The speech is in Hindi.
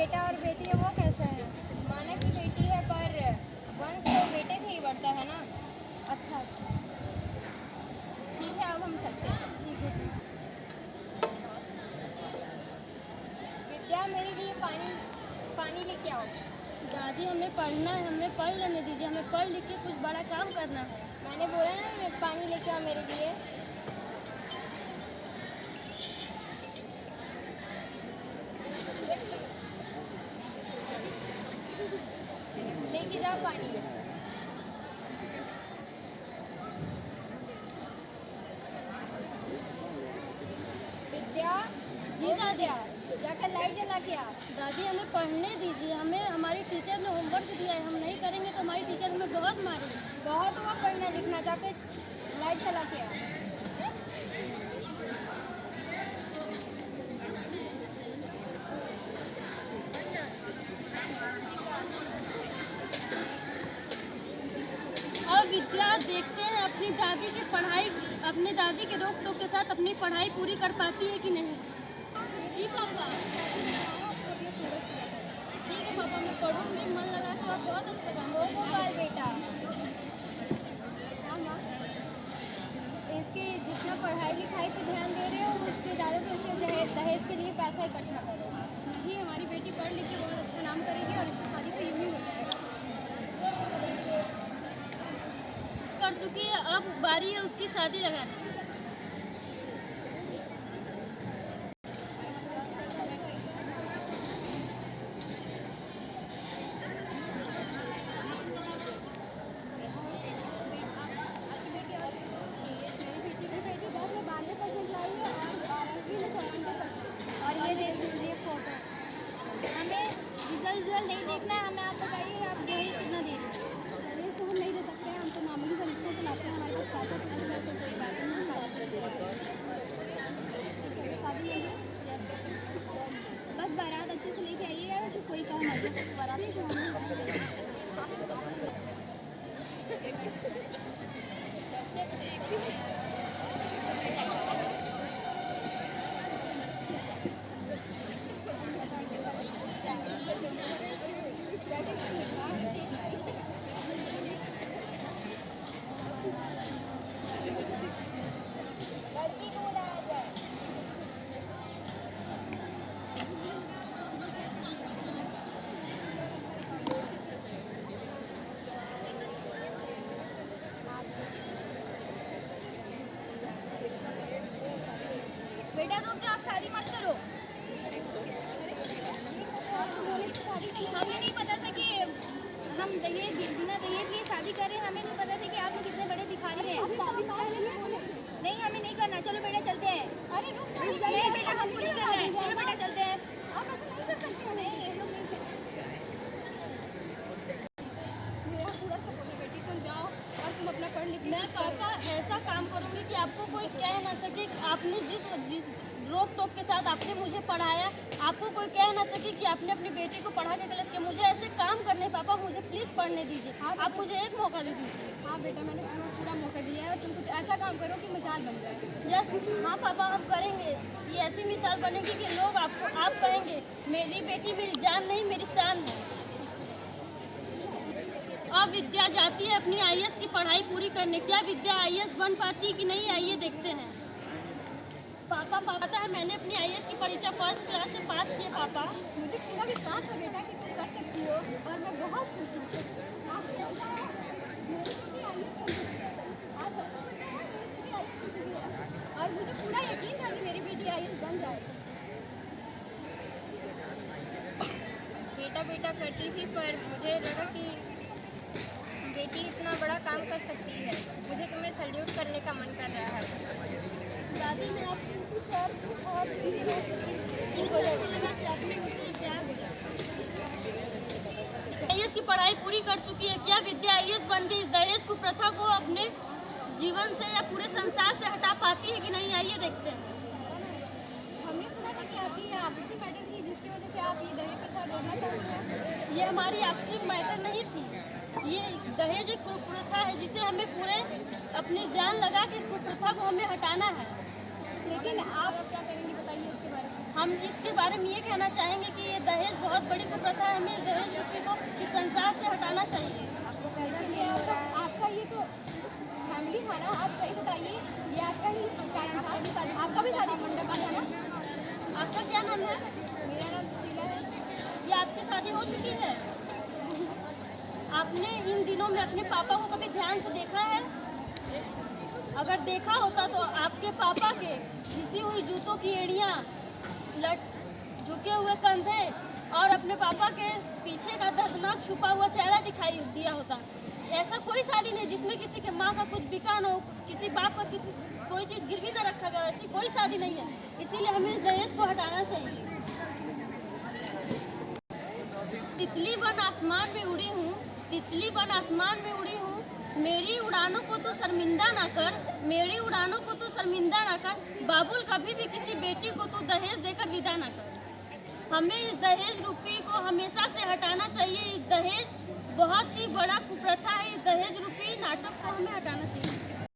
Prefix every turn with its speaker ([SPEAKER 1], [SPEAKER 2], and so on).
[SPEAKER 1] बेटा और बेटी है वो कैसे है? माना कि बेटी है पर वंश तो बेटे से ही बढ़ता है ना।
[SPEAKER 2] अच्छा अच्छा
[SPEAKER 1] ठीक है, अब हम चलते हैं।
[SPEAKER 2] ठीक है।
[SPEAKER 1] विद्या, मेरे लिए पानी पानी लेके आओ।
[SPEAKER 2] दादी हमें पढ़ना है, हमें पढ़ लेने दीजिए, हमें पढ़ लिख के कुछ बड़ा काम करना है।
[SPEAKER 1] मैंने बोला ना मैं पानी लेके आओ मेरे लिए। लेके जाओ पानी। विद्या,
[SPEAKER 2] जी दादी।
[SPEAKER 1] जाकर लाइट जला के आ।
[SPEAKER 2] दादी हमें पढ़ने दीजिए, हमें हमारी टीचर ने होमवर्क दिया है, हम नहीं करेंगे तो हमारी टीचर हमें बहुत मारेगी।
[SPEAKER 1] बहुत हुआ पढ़ना लिखना, जाकर लाइट जला के आ।
[SPEAKER 2] और विद्या देखते हैं अपनी दादी की पढ़ाई, अपनी दादी के रोक टोक के साथ अपनी पढ़ाई पूरी कर पाती है कि नहीं। जी पापा। ठीक है पापा, मैं पढ़ूंगी मन लगा के, आप बहुत अच्छा काम
[SPEAKER 1] हो गोपाल बेटा, इसके जितना पढ़ाई लिखाई पे ध्यान दे रहे हो उससे ज़्यादा तो इसके दहेज के लिए पैसा इकट्ठा करो।
[SPEAKER 2] जी, हमारी बेटी पढ़ लिख के बहुत अच्छा नाम करेगी और इसकी शादी सही भी हो जाएगा। कर चुकी है, अब बारी है उसकी शादी लगाने की।
[SPEAKER 1] और ये देख लीजिए फोटो।
[SPEAKER 2] हमें रिजल्ट नहीं देखना है, हमें आप बताइए आप दहेज कितना दे रहे हैं।
[SPEAKER 1] दहेज तो हम नहीं दे सकते हैं, हम तो मामूली परीक्षा चलाते हैं, हमारे पास पैसा तो अच्छा से कोई बात नहीं है। शादी लेंगे,
[SPEAKER 2] बस बारात अच्छे से लेके आइएगा तो कोई काम आ जाए बारात।
[SPEAKER 1] लड़की को बुलाया जाए।
[SPEAKER 2] बेटा रुक जाओ, आप शादी मत करो। हमें नहीं पता था कि हम दहेज बिना दहेज लिए शादी कर रहे हैं, हमें नहीं पता था कि आप लोग इतने बड़े भिखारी हैं। नहीं, हमें नहीं करना, चलो बेटा चलते हैं।
[SPEAKER 1] अरे रुक जाओ,
[SPEAKER 2] नहीं बेटा, हमको नहीं करना है, चलो बेटा चलते हैं।
[SPEAKER 1] आप ऐसा नहीं कर सकते हैं।
[SPEAKER 2] नहीं, हम लोग नहीं कर
[SPEAKER 1] मेरा पूरा सपोर्ट है बेटी, तुम जाओ और तुम अपना पढ़ लिख के
[SPEAKER 2] मैं पापा ऐसा काम करूंगी कि आपको कोई कह ना सके कि आपने जिस रोक टोक के साथ आपने मुझे पढ़ाया, आपको कोई कह ना सके कि आपने अपनी बेटी को पढ़ा के गलत किया। मुझे ऐसे काम करने पापा, मुझे प्लीज़ पढ़ने दीजिए। आप मुझे एक मौका दे दीजिए।
[SPEAKER 1] हाँ बेटा, मैंने तुम्हें पूरा मौका दिया है और तुम कुछ ऐसा काम करो कि मिसाल बन जाए।
[SPEAKER 2] यस हाँ पापा, हम करेंगे। ये ऐसी मिसाल बनेगी कि लोग आपको आप कहेंगे मेरी बेटी मेरी जान नहीं मेरी शान है। अब विद्या जाती है अपनी आईएएस की पढ़ाई पूरी करने। क्या विद्या आईएएस बन पाती है कि नहीं, आइए देखते हैं। पापा पता है मैंने अपनी आईएएस की परीक्षा फर्स्ट क्लास से पास की है पापा।
[SPEAKER 1] मुझे पूरा विश्वास है बेटा कि तुम कर सकती हो और मैं बहुत खुश हूँ। आप और मुझे पूरा यकीन था कि मेरी बेटी आईएएस बन जाएगी। बेटा बेटा करती थी पर मुझे लगा कि बेटी इतना बड़ा काम कर सकती है। मुझे तुम्हें सल्यूट करने का मन कर रहा है।
[SPEAKER 2] दादी मैं आपकी सर और आईएएस की पढ़ाई पूरी कर चुकी है। क्या विद्या आईएएस बन के इस दहेज को प्रथा को अपने जीवन से या पूरे संसार से हटा पाती है कि नहीं, आइए देखते हैं।
[SPEAKER 1] हमने सुना था कि आपकी ये आपसी मैटर थी जिसकी वजह से आप ये दहेज प्रथा रोकना चाहती हैं।
[SPEAKER 2] ये हमारी आपसी मैटर नहीं थी, ये दहेज एक कुप्रथा है जिसे हमें पूरे अपनी जान लगा के इस कुप्रथा को हमें हटाना है।
[SPEAKER 1] लेकिन आप क्या करेंगी बताइए इसके बारे में।
[SPEAKER 2] हम इसके बारे में ये कहना चाहेंगे कि ये दहेज बहुत बड़ी कुप्रथा है, हमें दहेज रूपी को इस संसार से हटाना चाहिए।
[SPEAKER 3] आपका ये तो फैमिली था ना, आप सही बताइए, ये आपका ही कारण था, आपका भी शादी मंडप था ना?
[SPEAKER 2] आपका क्या नाम है?
[SPEAKER 3] मेरा नाम शीला है।
[SPEAKER 2] ये आपकी शादी हो चुकी है? आपने इन दिनों में अपने पापा को कभी ध्यान से देखा है? अगर देखा होता तो आपके पापा के घिसी हुई जूतों की एड़ियाँ, झुके हुए कंधे और अपने पापा के पीछे का दर्दनाक छुपा हुआ चेहरा दिखाई दिया होता। ऐसा कोई शादी नहीं जिसमें किसी के माँ का कुछ बिका न हो, किसी बाप का किसी कोई चीज़ गिरवी न रखा गया, ऐसी कोई शादी नहीं है। इसीलिए हमें इस दहेज को हटाना चाहिए। तितली बन आसमान में उड़ी हूँ, तितली बन आसमान में उड़ी हूँ, मेरी उड़ानों को तो शर्मिंदा ना कर, मेरी उड़ानों को तो शर्मिंदा ना कर, बाबुल कभी भी किसी बेटी को तो दहेज देकर विदा ना कर। हमें इस दहेज रूपी को हमेशा से हटाना चाहिए। इस दहेज बहुत ही बड़ा कुप्रथा है, इस दहेज रूपी नाटक को हमें हटाना चाहिए।